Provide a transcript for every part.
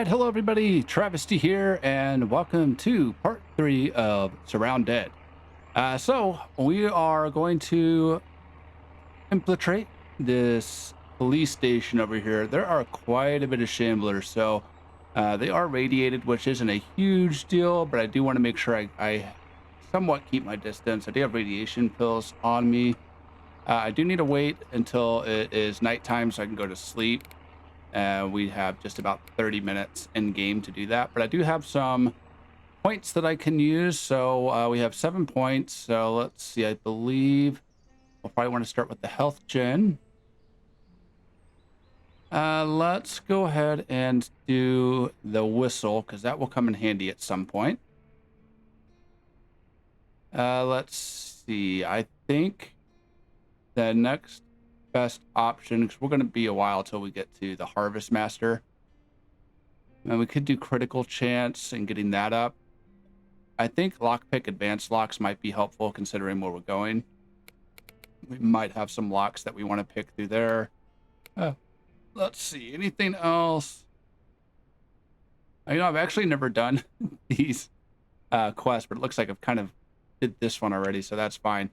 right, hello everybody, Travesty here, and welcome to part 3 of Surroundead. So we are going to infiltrate this police station over here. There are quite a bit of shamblers, so they are radiated, which isn't a huge deal, but I do want to make sure I somewhat keep my distance. I do have radiation pills on me. I do need to wait until it is nighttime so I can go to sleep. We have just about 30 minutes in game to do that, but I do have some points that I can use. So we have 7 points. So let's see, I believe we'll probably want to start with the health gen. Let's go ahead and do the whistle because that will come in handy at some point. Let's see, I think the next best option, because we're going to be a while till we get to the harvest master, and we could do critical chance and getting that up. I think lockpick advanced locks might be helpful considering where we're going. We might have some locks that we want to pick through there. Let's see, anything else? I've actually never done these quests, but it looks like I've kind of did this one already, so that's fine.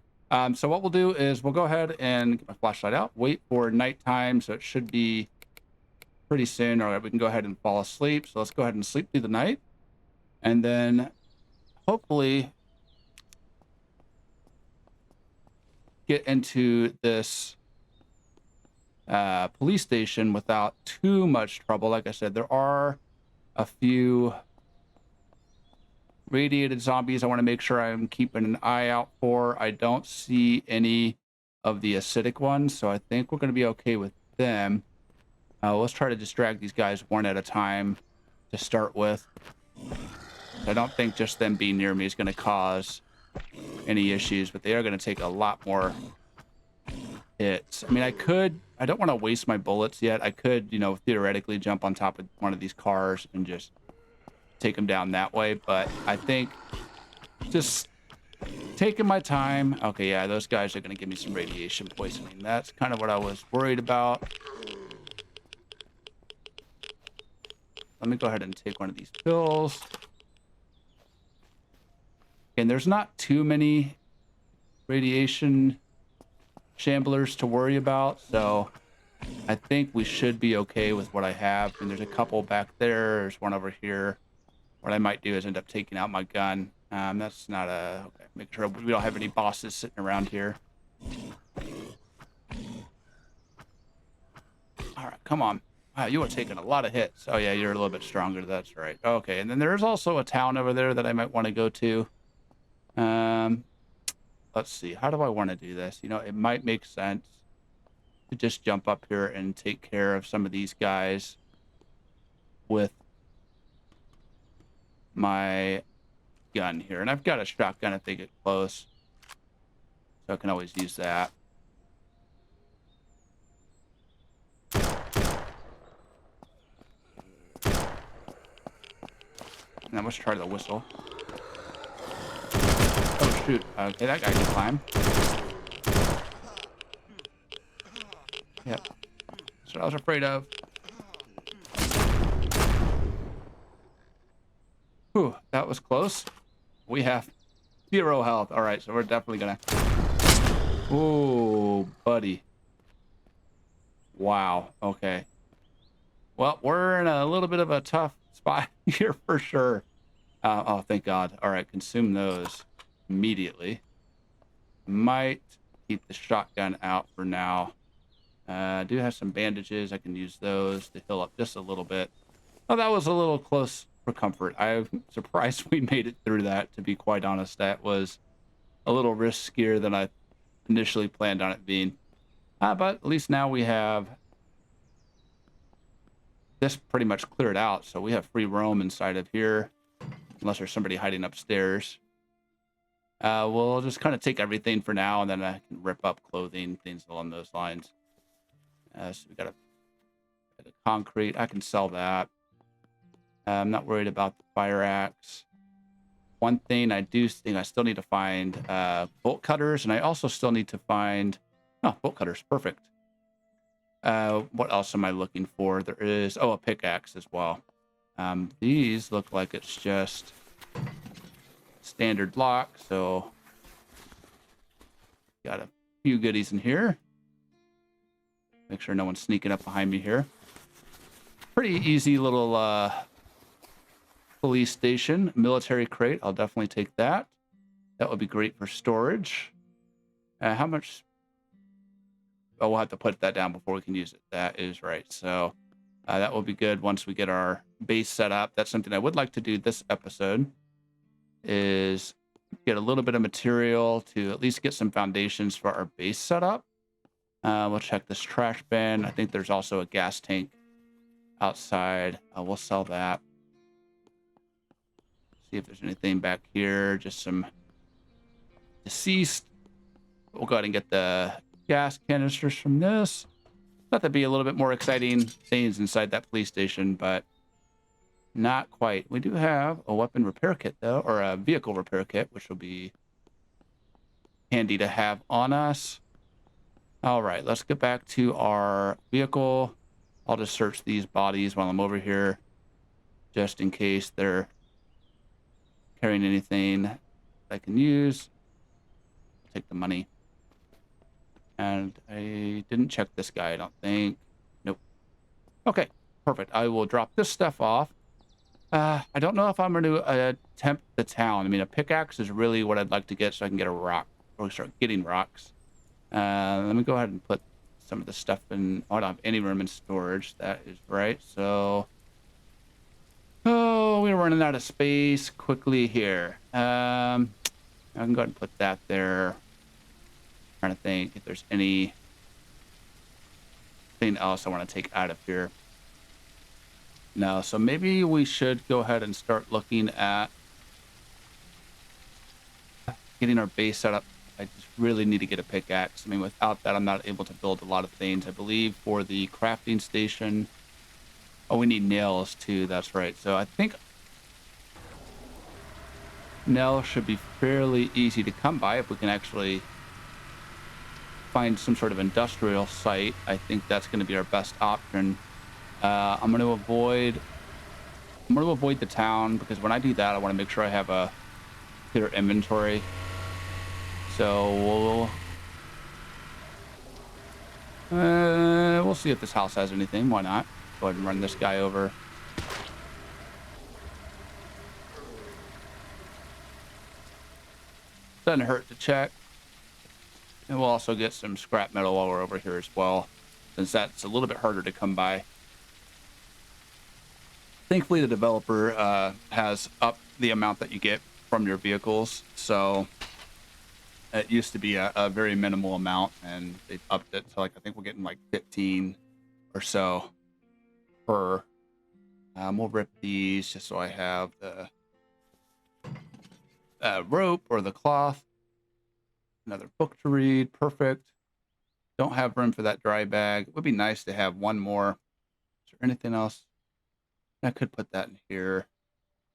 So what we'll do is we'll go ahead and get my flashlight out, wait for nighttime, so it should be pretty soon. All right, we can go ahead and fall asleep. So let's go ahead and sleep through the night. And then hopefully get into this police station without too much trouble. Like I said, there are a few radiated zombies I want to make sure I'm keeping an eye out for. I don't see any of the acidic ones, so I think we're going to be okay with them. Let's try to distract these guys one at a time to start with. I don't think just them being near me is going to cause any issues, but they are going to take a lot more hits. I mean, I don't want to waste my bullets yet. I could, theoretically jump on top of one of these cars and just take them down that way, but I think just taking my time. Okay, yeah, those guys are going to give me some radiation poisoning. That's kind of what I was worried about. Let me go ahead and take one of these pills. And there's not too many radiation shamblers to worry about, so I think we should be okay with what I have. And there's a couple back there. There's one over here. What I might do is end up taking out my gun. That's not a... Okay, make sure we don't have any bosses sitting around here. All right, come on. Wow, you are taking a lot of hits. Oh, yeah, you're a little bit stronger. That's right. Okay, and then there's also a town over there that I might want to go to. Let's see. How do I want to do this? It might make sense to just jump up here and take care of some of these guys with my gun here. And I've got a shotgun if they get close, so I can always use that. Now let's try the whistle. Oh shoot, okay, that guy can climb. Yep, that's what I was afraid of. Whew, that was close. We have 0 health. All right, so we're definitely gonna... Oh, buddy. Wow, okay. Well, we're in a little bit of a tough spot here for sure. Oh, thank God. All right, consume those immediately. Might keep the shotgun out for now. I do have some bandages. I can use those to heal up just a little bit. Oh, that was a little close for comfort. I'm surprised we made it through that, to be quite honest. That was a little riskier than I initially planned on it being. But at least now we have this pretty much cleared out, so we have free roam inside of here, unless there's somebody hiding upstairs. We'll just kind of take everything for now, and then I can rip up clothing, things along those lines. So we got a bit of concrete. I can sell that. I'm not worried about the fire axe. One thing I do think I still need to find bolt cutters, and I also still need to find... Oh, bolt cutters, perfect. What else am I looking for? There is... Oh, a pickaxe as well. These look like it's just standard lock, so got a few goodies in here. Make sure no one's sneaking up behind me here. Pretty easy little police station. Military crate, I'll definitely take that. That would be great for storage. How much? Oh, we'll have to put that down before we can use it. That is right. So that will be good once we get our base set up. That's something I would like to do this episode, is get a little bit of material to at least get some foundations for our base set up. We'll check this trash bin. I think there's also a gas tank outside. We'll sell that. See if there's anything back here. Just some deceased. We'll go ahead and get the gas canisters from this. Thought that'd be a little bit more exciting things inside that police station, but not quite. We do have a weapon repair kit, though, or a vehicle repair kit, which will be handy to have on us. All right, let's get back to our vehicle. I'll just search these bodies while I'm over here, just in case they're carrying anything I can use. Take the money. And I didn't check this guy, I don't think. Nope. Okay, perfect. I will drop this stuff off. I don't know if I'm going to attempt the town. I mean, a pickaxe is really what I'd like to get so I can get a rock, or start getting rocks. Let me go ahead and put some of the stuff in. Oh, I don't have any room in storage. That is right. So, oh, we're running out of space quickly here. I can go ahead and put that there. Trying to think if there's anything else I want to take out of here. No, so maybe we should go ahead and start looking at getting our base set up. I just really need to get a pickaxe. I mean, without that, I'm not able to build a lot of things. I believe for the crafting station. Oh, we need nails too. That's right. So I think nails should be fairly easy to come by if we can actually find some sort of industrial site. I think that's going to be our best option. I'm going to avoid the town, because when I do that, I want to make sure I have a clear inventory. So we'll see if this house has anything. Why not? Go ahead and run this guy over. Doesn't hurt to check. And we'll also get some scrap metal while we're over here as well, since that's a little bit harder to come by. Thankfully, the developer has upped the amount that you get from your vehicles. So it used to be a very minimal amount, and they've upped it to, like, I think we're getting like 15 or so per. We'll rip these just so I have the rope or the cloth. Another book to read. Perfect. Don't have room for that dry bag. It would be nice to have one more. Is there anything else? I could put that in here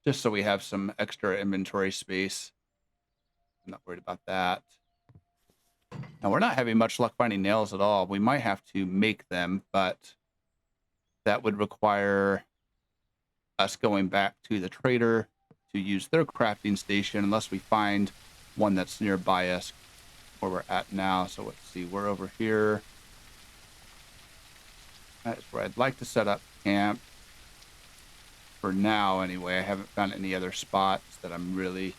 just so we have some extra inventory space. I'm not worried about that. Now, we're not having much luck finding nails at all. We might have to make them, but that would require us going back to the trader to use their crafting station, unless we find one that's nearby us where we're at now. So let's see, we're over here. That's where I'd like to set up camp. For now, anyway. I haven't found any other spots that I'm really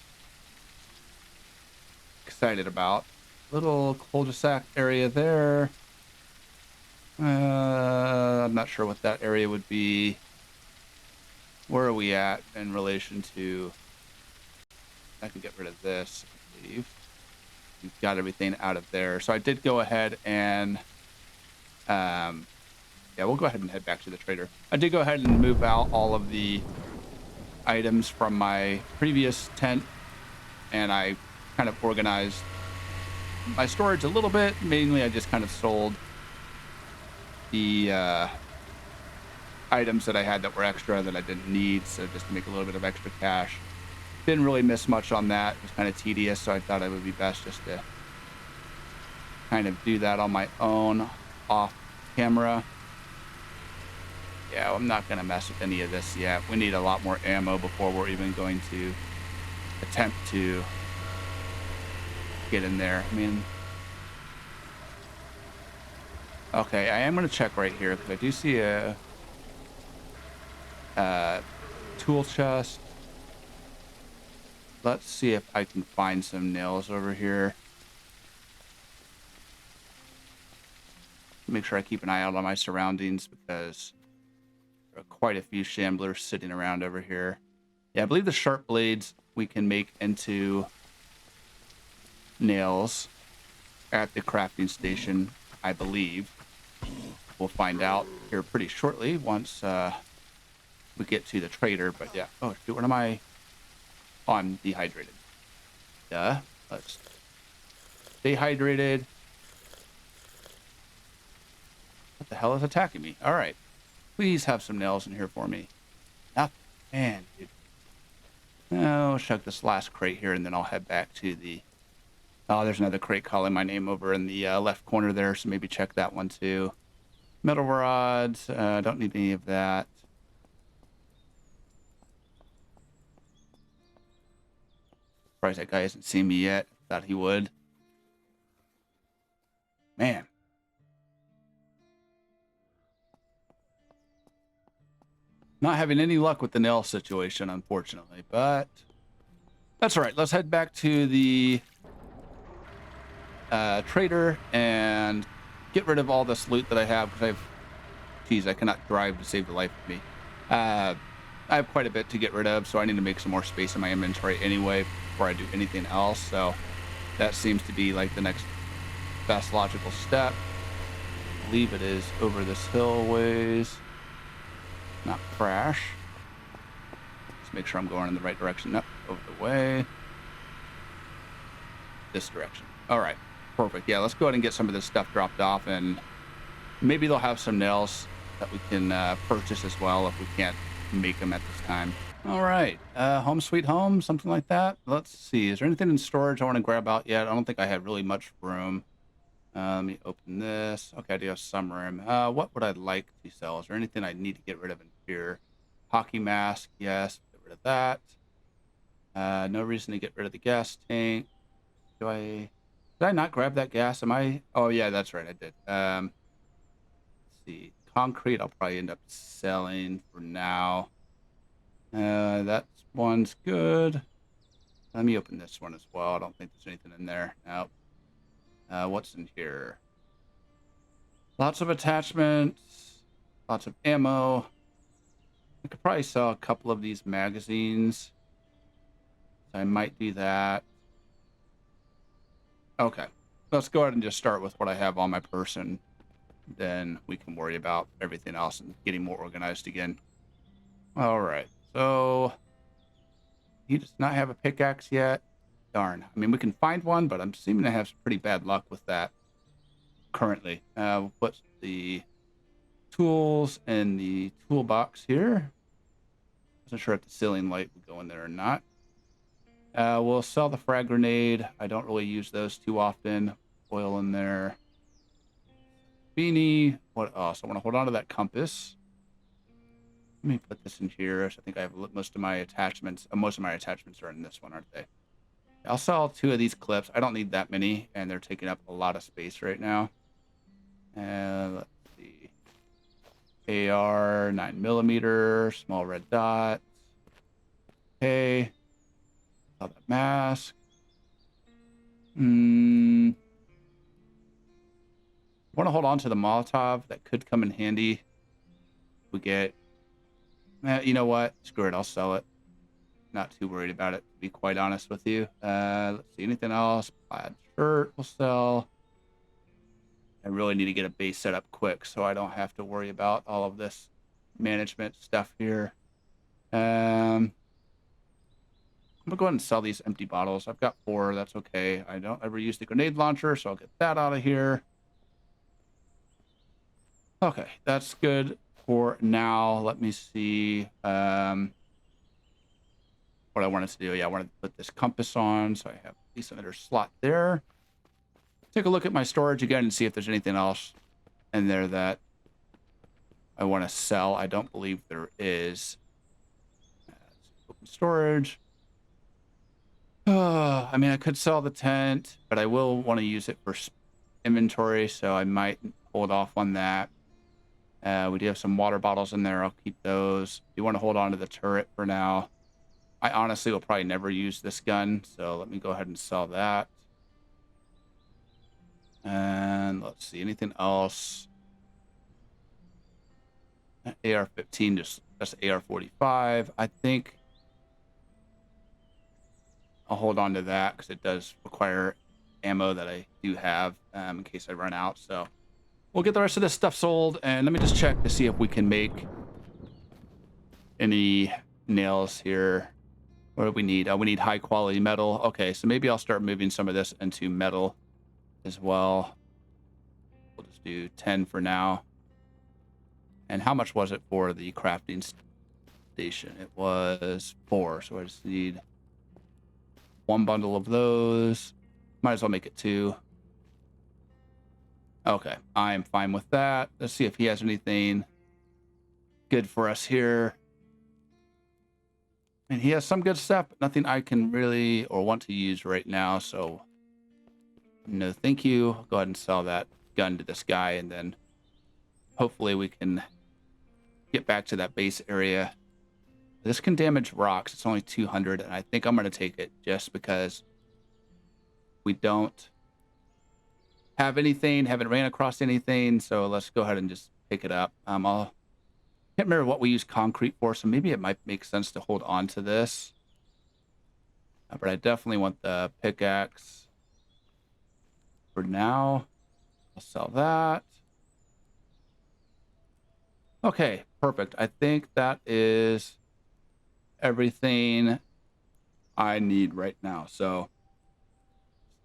excited about. Little cul-de-sac area there. I'm not sure what that area would be. Where are we at in relation to... I can get rid of this, I believe. We've got everything out of there. So I did go ahead and... yeah, we'll go ahead and head back to the trader. I did go ahead and move out all of the items from my previous tent, and I kind of organized my storage a little bit. Mainly, I just kind of sold the items that I had that were extra that I didn't need, so just to make a little bit of extra cash. Didn't really miss much on that. It was kind of tedious, so I thought it would be best just to kind of do that on my own, off camera. Yeah, I'm not going to mess with any of this yet. We need a lot more ammo before we're even going to attempt to get in there. I mean, okay, I am going to check right here because I do see a tool chest. Let's see if I can find some nails over here. Make sure I keep an eye out on my surroundings because there are quite a few shamblers sitting around over here. Yeah, I believe the sharp blades we can make into nails at the crafting station, I believe. We'll find out here pretty shortly once we get to the trader. But yeah, oh shoot, what am I? Oh, I'm dehydrated. Duh. Let's stay hydrated. What the hell is attacking me? All right. Please have some nails in here for me. Nothing. Man, dude. Oh, check this last crate here, and then I'll head back to the... Oh, there's another crate calling my name over in the left corner there, so maybe check that one too. Metal rods. Don't need any of that. Surprised that guy hasn't seen me yet. Thought he would. Man. Not having any luck with the nail situation, unfortunately, but that's all right. Let's head back to the trader and get rid of all this loot that I have because I cannot drive to save the life of me. I have quite a bit to get rid of, so I need to make some more space in my inventory anyway before I do anything else. So that seems to be like the next best logical step. I believe it is over this hill ways. Not crash. Let's make sure I'm going in the right direction. Nope, over the way. This direction. All right, perfect. Yeah, let's go ahead and get some of this stuff dropped off, and maybe they'll have some nails that we can purchase as well if we can't make them at this time. All right, home sweet home, something like that. Let's see, is there anything in storage I want to grab out yet? I don't think I have really much room. Let me open this. Okay, I do have some room. What would I like to sell? Is there anything I need to get rid of in here? Hockey mask, yes, get rid of that. No reason to get rid of the gas tank. Did I not grab that gas? Oh yeah, that's right, I did. Let's see, concrete I'll probably end up selling for now. That one's good. Let me open this one as well. I don't think there's anything in there. Nope. What's in here? Lots of attachments, lots of ammo. I could probably sell a couple of these magazines. I might do that. Okay, let's go ahead and just start with what I have on my person. Then we can worry about everything else and getting more organized again. All right, so he does not have a pickaxe yet. Darn. I mean, we can find one, but I'm seeming to have some pretty bad luck with that currently. We'll put the tools in the toolbox here. Wasn't sure if the ceiling light would go in there or not. We'll sell the frag grenade. I don't really use those too often. Oil in there. Beanie. What else? I want to hold on to that compass. Let me put this in here. I think I have most of my attachments. Most of my attachments are in this one, aren't they? I'll sell 2 of these clips. I don't need that many, and they're taking up a lot of space right now. Let's see. AR, 9mm, small red dot. Okay. Sell that mask. Want to hold on to the Molotov. That could come in handy. We get... you know what? Screw it. I'll sell it. Not too worried about it, to be quite honest with you. Let's see, anything else? Plaid shirt will sell. I really need to get a base set up quick so I don't have to worry about all of this management stuff here. I'm gonna go ahead and sell these empty bottles. I've got 4, that's okay. I don't ever use the grenade launcher, so I'll get that out of here. Okay, that's good for now. Let me see. What I wanted to do. Yeah, I wanted to put this compass on, so I have at least another slot there. Take a look at my storage again and see if there's anything else in there that I want to sell. I don't believe there is. Open storage. I mean, I could sell the tent, but I will want to use it for inventory, so I might hold off on that. We do have some water bottles in there. I'll keep those. You want to hold on to the turret for now. I honestly will probably never use this gun, so let me go ahead and sell that. And let's see, anything else? AR-15, just that's AR-45. I think I'll hold on to that because it does require ammo that I do have in case I run out. So we'll get the rest of this stuff sold, and let me just check to see if we can make any nails here. What do we need? We need high quality metal. Okay, so maybe I'll start moving some of this into metal as well. We'll just do 10 for now. And how much was it for the crafting station? It was 4, so I just need 1 bundle of those. Might as well make it 2. Okay, I am fine with that. Let's see if he has anything good for us here. And he has some good stuff, but nothing I can really or want to use right now. So no, thank you. I'll go ahead and sell that gun to this guy, and then hopefully we can get back to that base area. This can damage rocks. It's only 200, and I think I'm going to take it just because we don't have anything, haven't ran across anything. So let's go ahead and just pick it up. Can't remember what we use concrete for, so maybe it might make sense to hold on to this. But I definitely want the pickaxe for now. I'll sell that. Okay, perfect. I think that is everything I need right now. So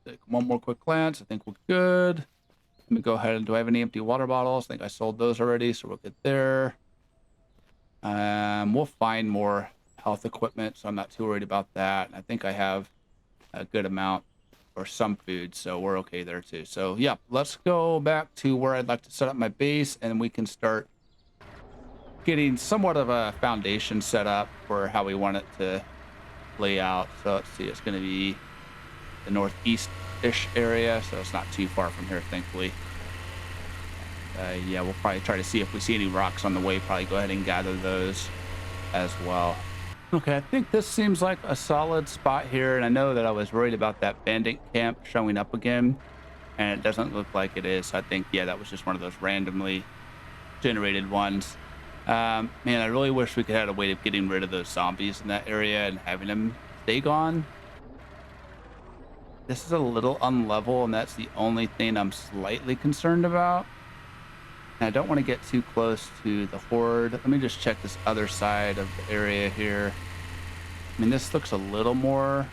take one more quick glance. I think we're good. Let me go ahead and do I have any empty water bottles? I think I sold those already, so we'll get there. We'll find more health equipment, so I'm not too worried about that. I think I have a good amount or some food, so we're okay there too. So yeah, let's go back to where I'd like to set up my base, and we can start getting somewhat of a foundation set up for how we want it to lay out. So let's see, it's going to be the northeast-ish area, so it's not too far from here, thankfully. Yeah, we'll probably try to see if we see any rocks on the way. Probably go ahead and gather those as well. Okay, I think this seems like a solid spot here, and I know that I was worried about that bandit camp showing up again, and it doesn't look like it is. So I think, yeah, that was just one of those randomly generated ones. Man, I really wish we could have a way of getting rid of those zombies in that area and having them stay gone. This is a little unlevel, and that's the only thing I'm slightly concerned about. And I don't want to get too close to the horde. Let me just check this other side of the area here. I mean, this looks a little more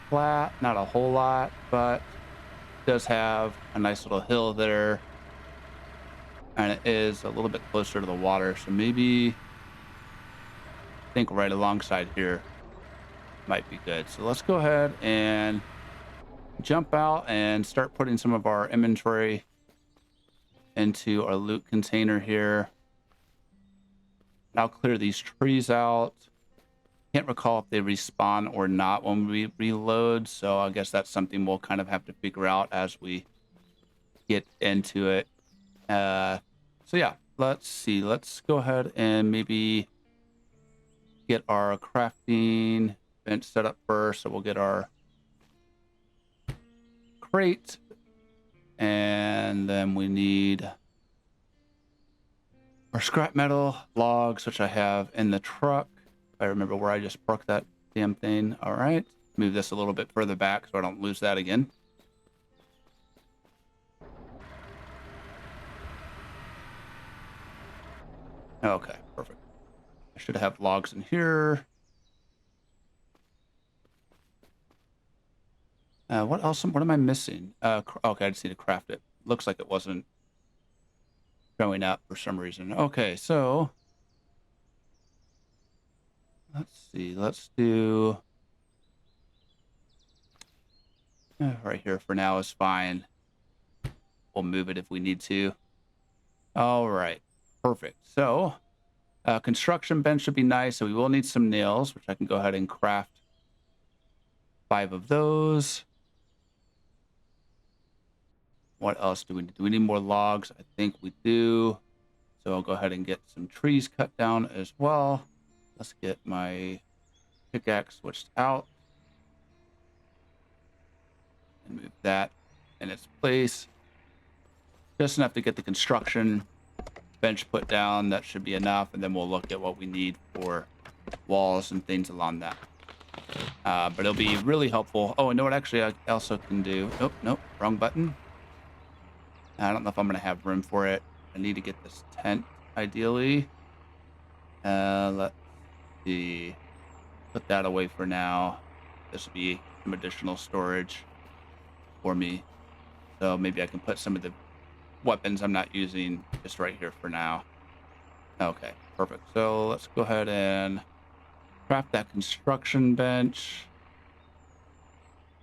flat, not a whole lot, but it does have a nice little hill there. And it is a little bit closer to the water, so maybe I think right alongside here might be good. So let's go ahead and jump out and start putting some of our inventory into our loot container here. I'll clear these trees out. Can't recall if they respawn or not when we reload, so I guess that's something we'll kind of have to figure out as we get into it. So yeah, let's see. Let's go ahead and maybe get our crafting bench set up first. So we'll get our crate, and then we need our scrap metal, logs, which I have in the truck. I remember where I just parked that damn thing. All right, move this a little bit further back so I don't lose that again. Okay, perfect. I should have logs in here. What else? What am I missing? Okay, I just need to craft it. Looks like it wasn't showing up for some reason. Okay, so let's see. Let's do right here for now is fine. We'll move it if we need to. All right, perfect. So construction bench should be nice. So we will need some nails, which I can go ahead and craft 5 of those. What else do we need? Do we need more logs? I think we do. So I'll go ahead and get some trees cut down as well. Let's get my pickaxe switched out and move that in its place. Just enough to get the construction bench put down. That should be enough. And then we'll look at what we need for walls and things along that. But it'll be really helpful. Oh, and know what actually I also can do? Nope, wrong button. I don't know if I'm going to have room for it. I need to get this tent, ideally. Let's see. Put that away for now. This will be some additional storage for me. So maybe I can put some of the weapons I'm not using just right here for now. Okay, perfect. So let's go ahead and craft that construction bench.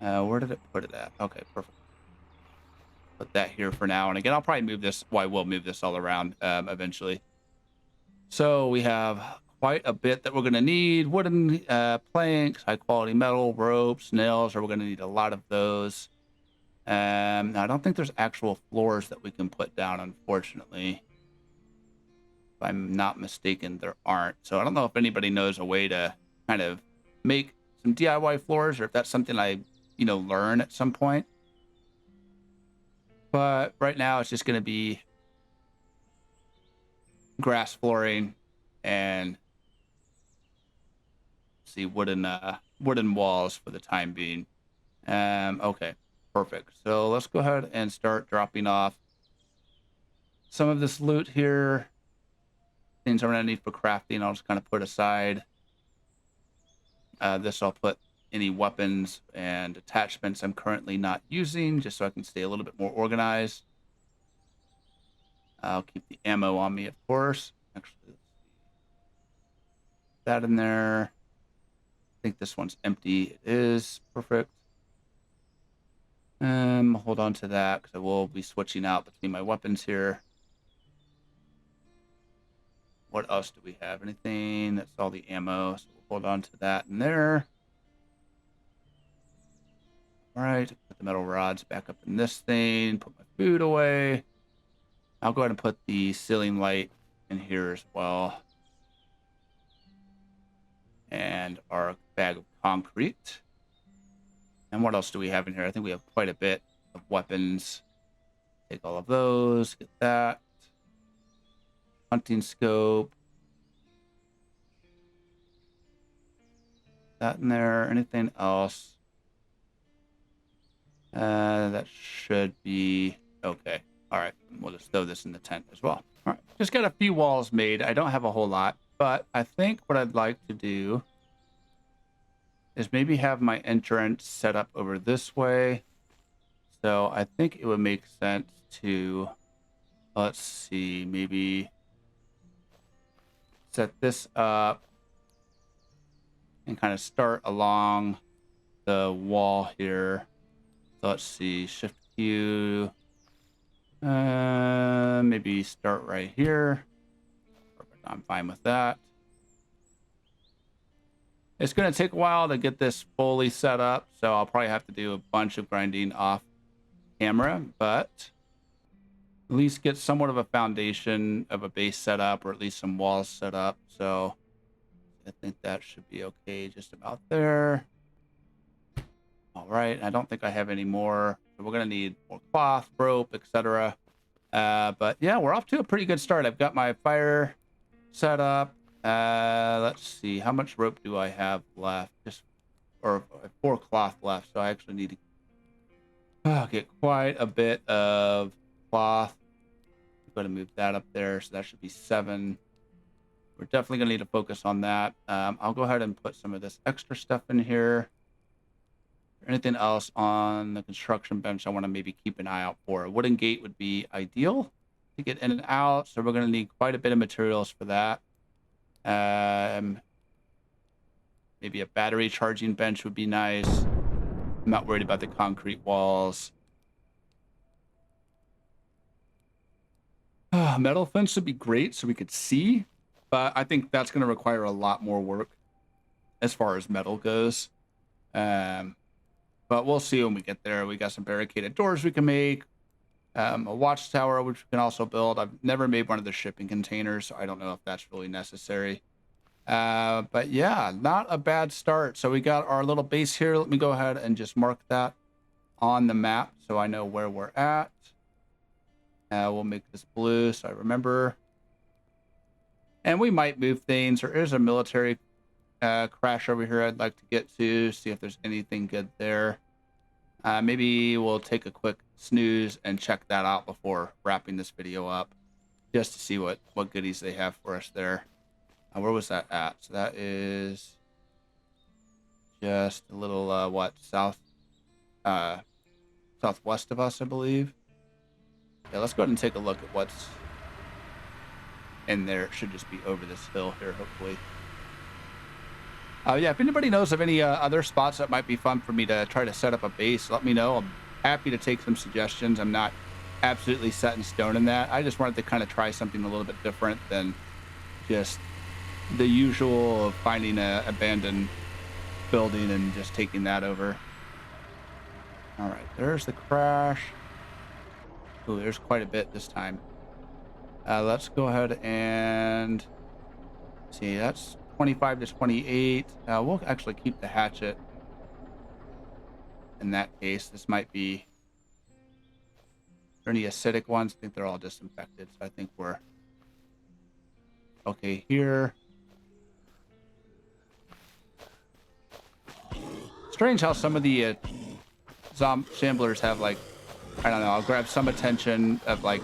Where did it put it at? Okay, perfect. Put that here for now. And again, I'll probably move this. Well, I will move this all around eventually. So we have quite a bit that we're going to need. Wooden planks, high quality metal, ropes, nails, or we're going to need a lot of those. Now, I don't think there's actual floors that we can put down, unfortunately. If I'm not mistaken, there aren't. So I don't know if anybody knows a way to kind of make some DIY floors, or if that's something I, learn at some point. But right now it's just going to be grass flooring and wooden walls for the time being. Okay, perfect. So let's go ahead and start dropping off some of this loot here. Things I'm going to need for crafting, I'll just kind of put aside. This I'll put any weapons and attachments I'm currently not using, just so I can stay a little bit more organized. I'll keep the ammo on me, of course. Actually, let's see. That in there. I think this one's empty. It is. Perfect. Hold on to that because I will be switching out between my weapons here. What else do we have? Anything? That's all the ammo. So we'll hold on to that in there. All right. Put the metal rods back up in this thing. Put my food away. I'll go ahead and put the ceiling light in here as well. And our bag of concrete. And what else do we have in here? I think we have quite a bit of weapons. Take all of those. Get that. Hunting scope. That in there. Anything else? That should be okay. All right. We'll just throw this in the tent as well. All right. Just got a few walls made. I don't have a whole lot, but I think what I'd like to do is maybe have my entrance set up over this way. So I think it would make sense to, let's see, maybe set this up and kind of start along the wall here. So let's see, Shift Q, maybe start right here. Perfect. I'm fine with that. It's going to take a while to get this fully set up, so I'll probably have to do a bunch of grinding off camera, but at least get somewhat of a foundation of a base set up, or at least some walls set up. So I think that should be okay just about there. All right, I don't think I have any more. So we're going to need more cloth, rope, etc. But yeah, we're off to a pretty good start. I've got my fire set up. Let's see, how much rope do I have left? Or 4 cloth left, so I actually need to get quite a bit of cloth. I'm going to move that up there, so that should be 7. We're definitely going to need to focus on that. I'll go ahead and put some of this extra stuff in here. Anything else on the construction bench I want to maybe keep an eye out for? A wooden gate would be ideal to get in and out, so we're going to need quite a bit of materials for that. Maybe a battery charging bench would be nice. I'm not worried about the concrete walls. Metal fence would be great so we could see, but I think that's going to require a lot more work as far as metal goes. Um, but we'll see when we get there. We got some barricaded doors we can make, a watchtower, which we can also build. I've never made one of the shipping containers, so I don't know if that's really necessary. But yeah, not a bad start. So we got our little base here. Let me go ahead and just mark that on the map so I know where we're at. We'll make this blue so I remember. And we might move things. There is a military crash over here I'd like to get to, see if there's anything good there. Maybe we'll take a quick snooze and check that out before wrapping this video up, just to see what goodies they have for us there. Where was that at? So that is just a little southwest of us, I believe. Yeah, let's go ahead and take a look at what's in there. It should just be over this hill here, hopefully. Yeah, if anybody knows of any other spots that might be fun for me to try to set up a base, let me know. I'm happy to take some suggestions. I'm not absolutely set in stone in that. I just wanted to kind of try something a little bit different than just the usual of finding an abandoned building and just taking that over. All right, there's the crash. Ooh, there's quite a bit this time. Let's go ahead and see. That's 25 to 28. We'll actually keep the hatchet. In that case, this might be. Are there any acidic ones? I think they're all disinfected. So I think we're okay here. Strange how some of the shamblers have, like, I don't know, I'll grab some attention of, like,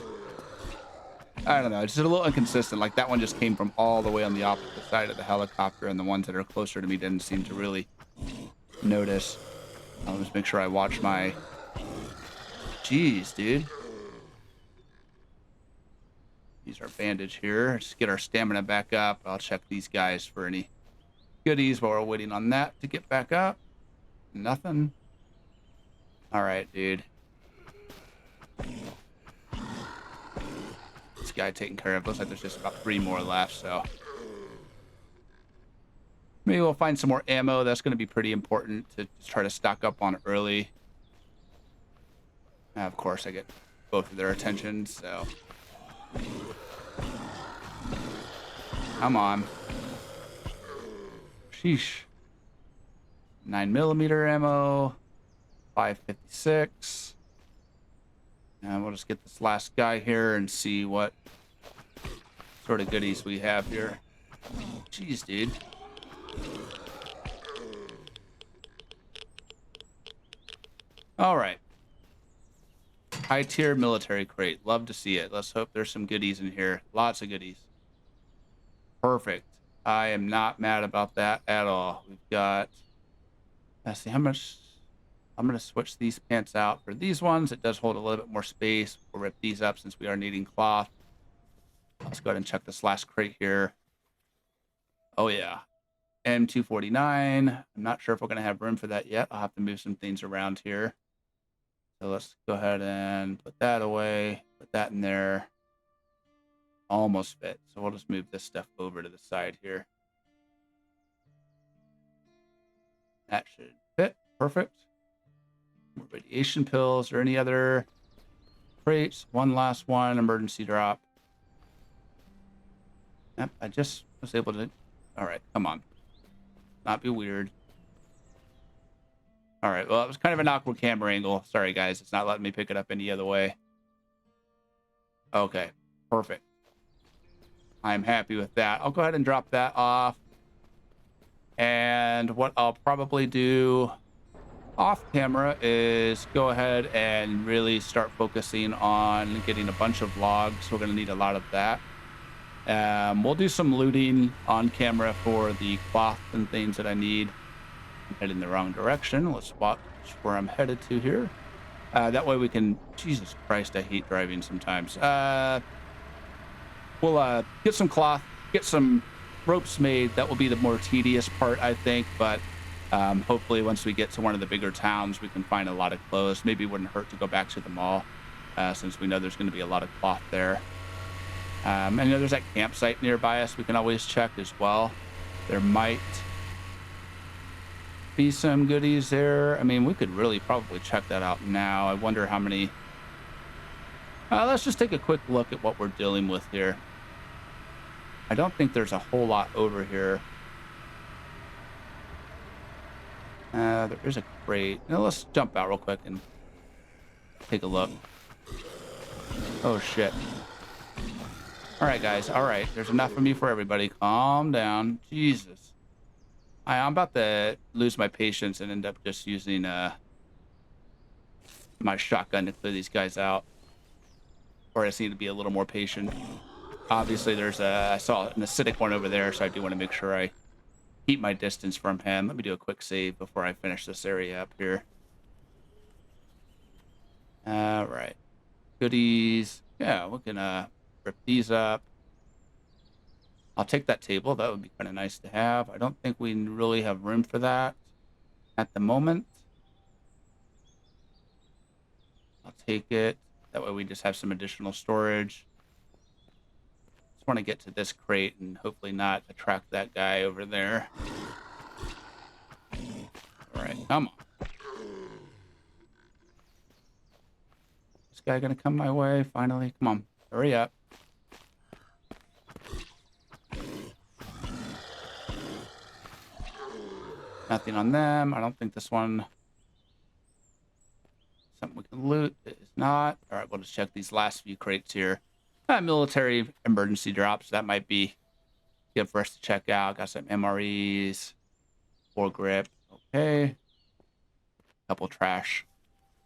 I don't know, it's just a little inconsistent. Like, that one just came from all the way on the opposite side of the helicopter, and the ones that are closer to me didn't seem to really notice. I'll just make sure I watch my... Jeez, dude. Use our bandage here. Just get our stamina back up. I'll check these guys for any goodies while we're waiting on that to get back up. Nothing. All right, dude. This guy taken care of. Looks like there's just about 3 more left, so maybe we'll find some more ammo. That's going to be pretty important to try to stock up on early. Of course, I get both of their attention, so come on. Sheesh. 9mm ammo, 5.56. And we'll just get this last guy here and see what sort of goodies we have here. Jeez, dude. All right. High tier military crate. Love to see it. Let's hope there's some goodies in here. Lots of goodies. Perfect. I am not mad about that at all. We've got... Let's see how much... I'm going to switch these pants out for these ones. It does hold a little bit more space. We'll rip these up since we are needing cloth. Let's go ahead and check this last crate here. Oh, yeah. M249. I'm not sure if we're going to have room for that yet. I'll have to move some things around here. So let's go ahead and put that away. Put that in there. Almost fit. So we'll just move this stuff over to the side here. That should fit. Perfect. More radiation pills or any other crates. One last one. Emergency drop. Yep, I just was able to... All right, come on. Not be weird. All right, well, it was kind of an awkward camera angle. Sorry, guys. It's not letting me pick it up any other way. Okay, perfect. I'm happy with that. I'll go ahead and drop that off. And what I'll probably do off camera is go ahead and really start focusing on getting a bunch of logs. We're going to need a lot of that. We'll do some looting on camera for the cloth and things that I need. I'm heading the wrong direction. Let's watch where I'm headed to here. That way we can... Jesus Christ, I hate driving sometimes. We'll get some cloth, get some ropes made. That will be the more tedious part, I think. But hopefully once we get to one of the bigger towns, we can find a lot of clothes. Maybe it wouldn't hurt to go back to the mall since we know there's going to be a lot of cloth there. I know there's that campsite nearby us we can always check as well. There might be some goodies there. I mean, we could really probably check that out now. I wonder how many... let's just take a quick look at what we're dealing with here. I don't think there's a whole lot over here. There is a crate. Now let's jump out real quick and take a look. Oh, shit. All right, guys. All right. There's enough for me for everybody. Calm down. Jesus. I'm about to lose my patience and end up just using my shotgun to clear these guys out. Or I just need to be a little more patient. Obviously, there's I saw an acidic one over there, so I do want to make sure I keep my distance from him. Let me do a quick save before I finish this area up here. All right. Goodies. Yeah, we can rip these up. I'll take that table. That would be kind of nice to have. I don't think we really have room for that at the moment. I'll take it. That way we just have some additional storage. Just want to get to this crate and hopefully not attract that guy over there. All right, come on. This guy gonna come my way finally? Come on, hurry up. Nothing on them. I don't think this one... Something we can loot. It is not. All right, we'll just check these last few crates here. Military emergency drops. That might be good for us to check out. Got some MREs. 4 grip. Okay. Couple trash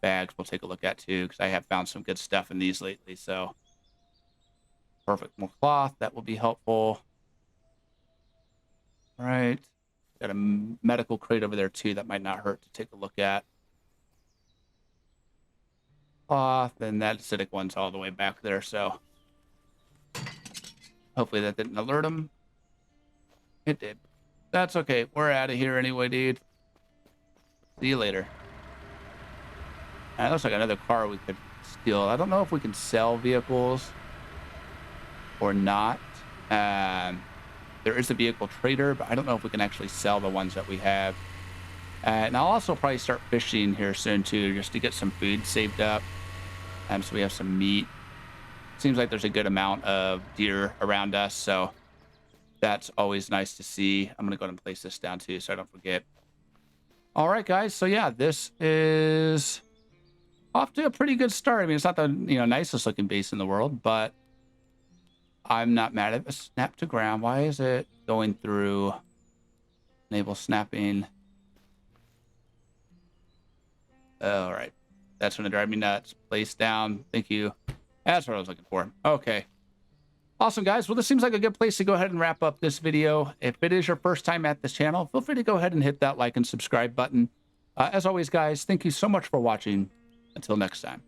bags we'll take a look at too, because I have found some good stuff in these lately. So perfect. More cloth. That will be helpful. All right. Got a medical crate over there too. That might not hurt to take a look at. Cloth, and that acidic one's all the way back there, so hopefully that didn't alert him. It did. That's okay. We're out of here anyway, dude. See you later. Looks like another car we could steal. I don't know if we can sell vehicles or not. There is a vehicle trader, but I don't know if we can actually sell the ones that we have. And I'll also probably start fishing here soon too, just to get some food saved up. So we have some meat. Seems like there's a good amount of deer around us, so that's always nice to see. I'm gonna go ahead and place this down too, so I don't forget. All right, guys. So yeah, this is off to a pretty good start. I mean, it's not the nicest looking base in the world, but I'm not mad at it. Snap to ground. Why is it going through? Enable snapping. All right. That's going to drive me nuts. Place down. Thank you. That's what I was looking for. Okay. Awesome, guys. Well, this seems like a good place to go ahead and wrap up this video. If it is your first time at this channel, feel free to go ahead and hit that like and subscribe button. As always, guys, thank you so much for watching. Until next time.